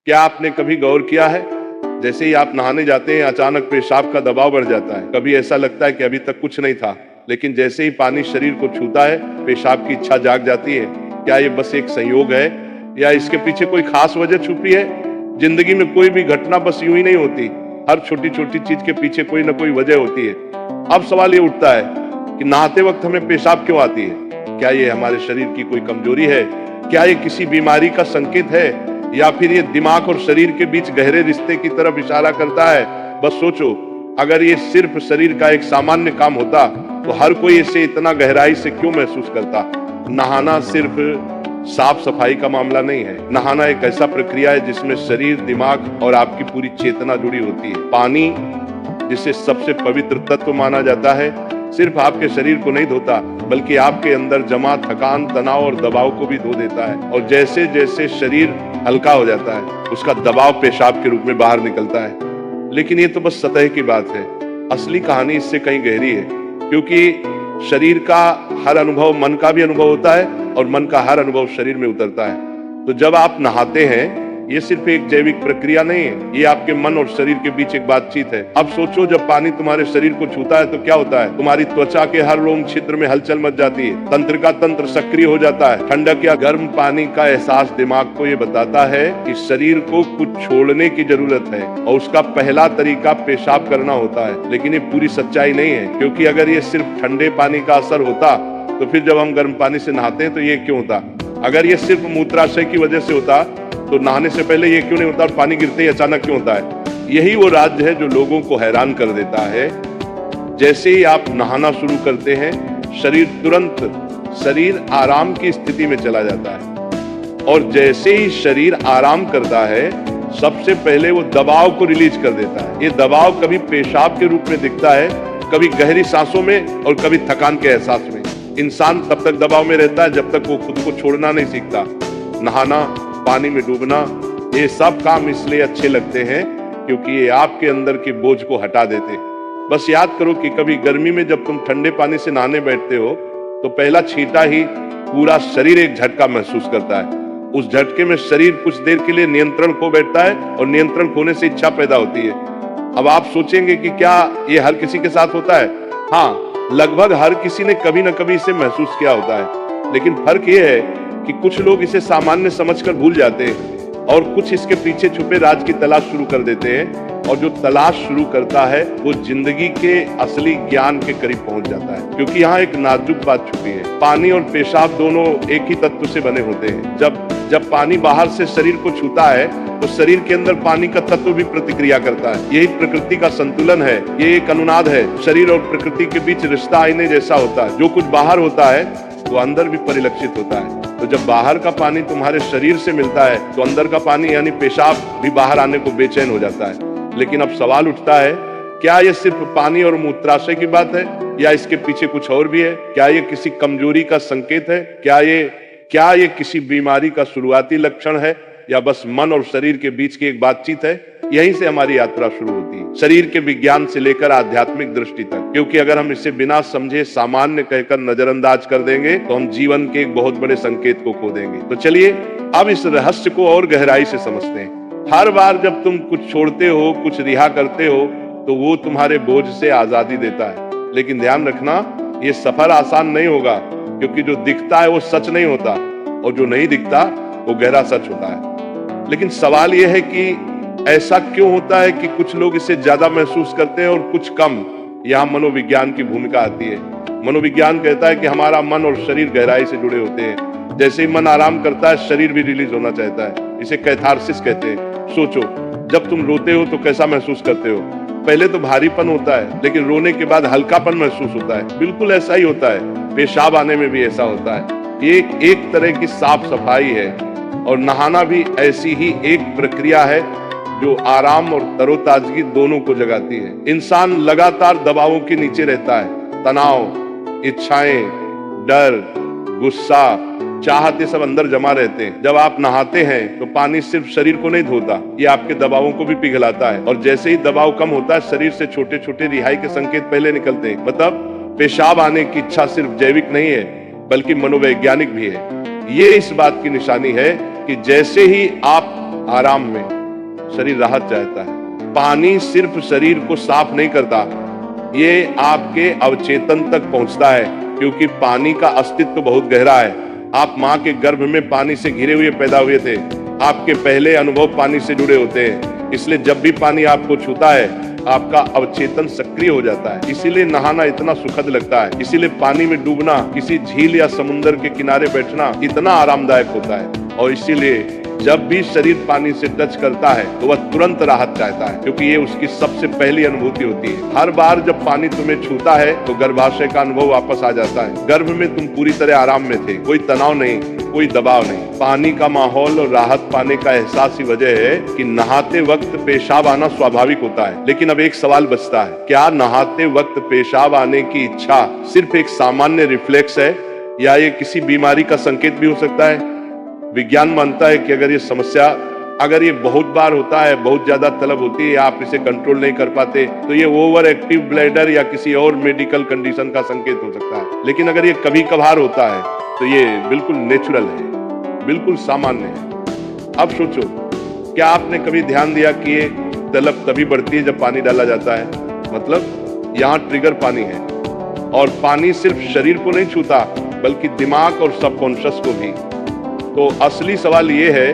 क्या आपने कभी गौर किया है, जैसे ही आप नहाने जाते हैं अचानक पेशाब का दबाव बढ़ जाता है। कभी ऐसा लगता है कि अभी तक कुछ नहीं था, लेकिन जैसे ही पानी शरीर को छूता है पेशाब की इच्छा जाग जाती है। क्या ये बस एक संयोग है या इसके पीछे कोई खास वजह छुपी है? जिंदगी में कोई भी घटना बस यूं ही नहीं होती, हर छोटी छोटी चीज के पीछे कोई ना कोई वजह होती है। अब सवाल ये उठता है कि नहाते वक्त हमें पेशाब क्यों आती है? क्या ये हमारे शरीर की कोई कमजोरी है? क्या ये किसी बीमारी का संकेत है, या फिर ये दिमाग और शरीर के बीच गहरे रिश्ते की तरफ इशारा करता है? बस सोचो, अगर ये सिर्फ शरीर का एक सामान्य काम होता तो हर कोई इसे इतना गहराई से क्यों महसूस करता? नहाना सिर्फ साफ सफाई का मामला नहीं है। नहाना एक ऐसा प्रक्रिया है जिसमें शरीर, दिमाग और आपकी पूरी चेतना जुड़ी होती है। पानी, जिसे सबसे पवित्र तत्व माना जाता है, सिर्फ आपके शरीर को नहीं धोता, बल्कि आपके अंदर जमा थकान, तनाव और दबाव को भी धो देता है। और जैसे जैसे शरीर हल्का हो जाता है, उसका दबाव पेशाब के रूप में बाहर निकलता है। लेकिन ये तो बस सतह की बात है। असली कहानी इससे कहीं गहरी है, क्योंकि शरीर का हर अनुभव मन का भी अनुभव होता है और मन का हर अनुभव शरीर में उतरता है। तो जब आप नहाते हैं, ये सिर्फ एक जैविक प्रक्रिया नहीं है, ये आपके मन और शरीर के बीच एक बातचीत है। अब सोचो, जब पानी तुम्हारे शरीर को छूता है तो क्या होता है? तुम्हारी त्वचा के हर रोम छिद्र में हलचल मच जाती है, तंत्रिका तंत्र सक्रिय हो जाता है। ठंडक या गर्म पानी का एहसास दिमाग को ये बताता है कि शरीर को कुछ छोड़ने की जरूरत है, और उसका पहला तरीका पेशाब करना होता है। लेकिन ये पूरी सच्चाई नहीं है, क्योंकि अगर ये सिर्फ ठंडे पानी का असर होता तो फिर जब हम गर्म पानी से नहाते हैं तो ये क्यों होता? अगर ये सिर्फ मूत्राशय की वजह से होता तो नहाने से पहले ये क्यों नहीं होता, और पानी गिरते ही अचानक क्यों होता है? यही वो राज है जो लोगों को हैरान कर देता है। जैसे ही आप नहाना शुरू करते हैं, शरीर आराम की स्थिति में चला जाता है, और जैसे ही शरीर आराम करता है, सबसे पहले वो दबाव को रिलीज कर देता है। ये दबाव कभी पेशाब के रूप में दिखता है, कभी गहरी सांसों में, और कभी थकान के एहसास में। इंसान तब तक दबाव में रहता है जब तक वो खुद को छोड़ना नहीं सीखता। नहाना, पानी में डूबना, ये सब काम इसलिए अच्छे लगते हैं क्योंकि ये आपके अंदर के बोझ को हटा देते हैं। बस याद करो कि कभी गर्मी में जब तुम ठंडे पानी से नहाने बैठते हो तो पहला छींटा ही पूरा शरीर एक झटका महसूस करता है। उस झटके में शरीर कुछ देर के लिए नियंत्रण खो बैठता है, और नियंत्रण खोने से इच्छा पैदा होती है। अब आप सोचेंगे कि क्या ये हर किसी के साथ होता है? हाँ, लगभग हर किसी ने कभी न कभी इसे महसूस किया होता है। लेकिन फर्क ये है कि कुछ लोग इसे सामान्य समझकर भूल जाते हैं, और कुछ इसके पीछे छुपे राज की तलाश शुरू कर देते हैं। और जो तलाश शुरू करता है वो जिंदगी के असली ज्ञान के करीब पहुंच जाता है, क्योंकि यहाँ एक नाजुक बात छुपी है। पानी और पेशाब दोनों एक ही तत्व से बने होते हैं। जब पानी बाहर से शरीर को छूता है तो शरीर के अंदर पानी का तत्व भी प्रतिक्रिया करता है। यही प्रकृति का संतुलन है, ये एक अनुनाद है। शरीर और प्रकृति के बीच रिश्ता आईने जैसा होता है। जो कुछ बाहर होता है वो अंदर भी परिलक्षित होता है। तो जब बाहर का पानी तुम्हारे शरीर से मिलता है तो अंदर का पानी यानी पेशाब भी बाहर आने को बेचैन हो जाता है। लेकिन अब सवाल उठता है, क्या ये सिर्फ पानी और मूत्राशय की बात है, या इसके पीछे कुछ और भी है? क्या ये किसी कमजोरी का संकेत है? क्या ये किसी बीमारी का शुरुआती लक्षण है, या बस मन और शरीर के बीच की एक बातचीत है? यहीं से हमारी यात्रा शुरू होती है, शरीर के विज्ञान से लेकर आध्यात्मिक दृष्टि तक। क्योंकि अगर हम इसे बिना समझे सामान्य कहकर नजरअंदाज कर देंगे तो हम जीवन के एक बहुत बड़े संकेत को खो देंगे। तो चलिए अब इस रहस्य को और गहराई से समझते हैं। हर बार जब तुम कुछ छोड़ते हो, कुछ रिहा करते हो, तो वो तुम्हारे बोझ से आजादी देता है। लेकिन ध्यान रखना, ये सफर आसान नहीं होगा, क्योंकि जो दिखता है वो सच नहीं होता, और जो नहीं दिखता वो गहरा सच होता है। लेकिन सवाल ये है कि ऐसा क्यों होता है कि कुछ लोग इसे ज्यादा महसूस करते हैं और कुछ कम? यहाँ मनोविज्ञान की भूमिका आती है। मनोविज्ञान कहता है कि हमारा मन और शरीर गहराई से जुड़े होते हैं। जैसे ही मन आराम करता है, शरीर भी रिलीज होना चाहता है। इसे कैथारसिस कहते हैं। सोचो, जब तुम रोते हो तो कैसा महसूस करते हो? पहले तो भारीपन होता है, लेकिन रोने के बाद हल्कापन महसूस होता है। बिल्कुल ऐसा ही होता है, पेशाब आने में भी ऐसा होता है। ये एक तरह की साफ सफाई है, और नहाना भी ऐसी ही एक प्रक्रिया है जो आराम और तरोताजगी दोनों को जगाती है। इंसान लगातार दबावों के नीचे रहता है। तनाव, इच्छाएं, डर, गुस्सा, चाहत, ये सब अंदर जमा रहते हैं। जब आप नहाते हैं तो पानी सिर्फ शरीर को नहीं धोता, ये आपके दबावों को भी पिघलाता है। और जैसे ही दबाव कम होता है, शरीर से छोटे छोटे रिहाई के संकेत पहले निकलते हैं। मतलब पेशाब आने की इच्छा सिर्फ जैविक नहीं है, बल्कि मनोवैज्ञानिक भी है। ये इस बात की निशानी है कि जैसे ही आप आराम में, शरीर राहत चाहता है। पानी सिर्फ शरीर को साफ नहीं करता, ये आपके अवचेतन तक पहुंचता है, क्योंकि पानी का अस्तित्व बहुत गहरा है। आप माँ के गर्भ में पानी से घिरे हुए पैदा हुए थे। आपके पहले अनुभव पानी से जुड़े होते हैं, इसलिए जब भी पानी आपको छूता है आपका अवचेतन सक्रिय हो जाता है। इसीलिए नहाना इतना सुखद लगता है, इसीलिए पानी में डूबना, किसी झील या समुद्र के किनारे बैठना इतना आरामदायक होता है। और इसीलिए जब भी शरीर पानी से टच करता है तो वह तुरंत राहत चाहता है, क्योंकि ये उसकी सबसे पहली अनुभूति होती है। हर बार जब पानी तुम्हें छूता है तो गर्भाशय का अनुभव वापस आ जाता है। गर्भ में तुम पूरी तरह आराम में थे, कोई तनाव नहीं, कोई दबाव नहीं। पानी का माहौल और राहत पाने का एहसास ही वजह है कि नहाते वक्त पेशाब आना स्वाभाविक होता है। लेकिन अब एक सवाल बचता है, क्या नहाते वक्त पेशाब आने की इच्छा सिर्फ एक सामान्य रिफ्लेक्स है या ये किसी बीमारी का संकेत भी हो सकता है? विज्ञान मानता है कि अगर ये बहुत बार होता है, बहुत ज्यादा तलब होती है, आप इसे कंट्रोल नहीं कर पाते, तो ये ओवर एक्टिव ब्लैडर या किसी और मेडिकल कंडीशन का संकेत हो सकता है। लेकिन अगर ये कभी कभार होता है तो ये बिल्कुल नेचुरल है, बिल्कुल सामान्य है। अब सोचो, क्या आपने कभी ध्यान दिया कि ये तलब तभी बढ़ती है जब पानी डाला जाता है? मतलब यहाँ ट्रिगर पानी है, और पानी सिर्फ शरीर को नहीं छूता बल्कि दिमाग और सबकॉन्शियस को भी। तो असली सवाल ये है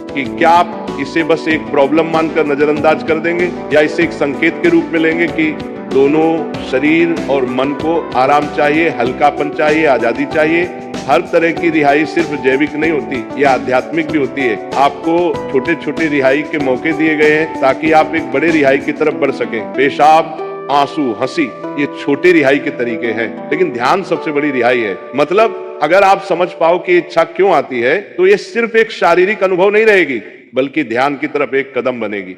कि क्या आप इसे बस एक प्रॉब्लम मानकर नजरअंदाज कर देंगे या इसे एक संकेत के रूप में लेंगे कि दोनों शरीर और मन को आराम चाहिए, हल्कापन चाहिए, आजादी चाहिए। हर तरह की रिहाई सिर्फ जैविक नहीं होती, यह आध्यात्मिक भी होती है। आपको छोटे छोटे रिहाई के मौके दिए गए हैं ताकि आप एक बड़े रिहाई की तरफ बढ़ सकें। पेशाब, आंसू, हंसी, ये छोटे रिहाई के तरीके हैं, लेकिन ध्यान सबसे बड़ी रिहाई है। मतलब अगर आप समझ पाओ कि इच्छा क्यों आती है तो ये सिर्फ एक शारीरिक अनुभव नहीं रहेगी, बल्कि ध्यान की तरफ एक कदम बनेगी।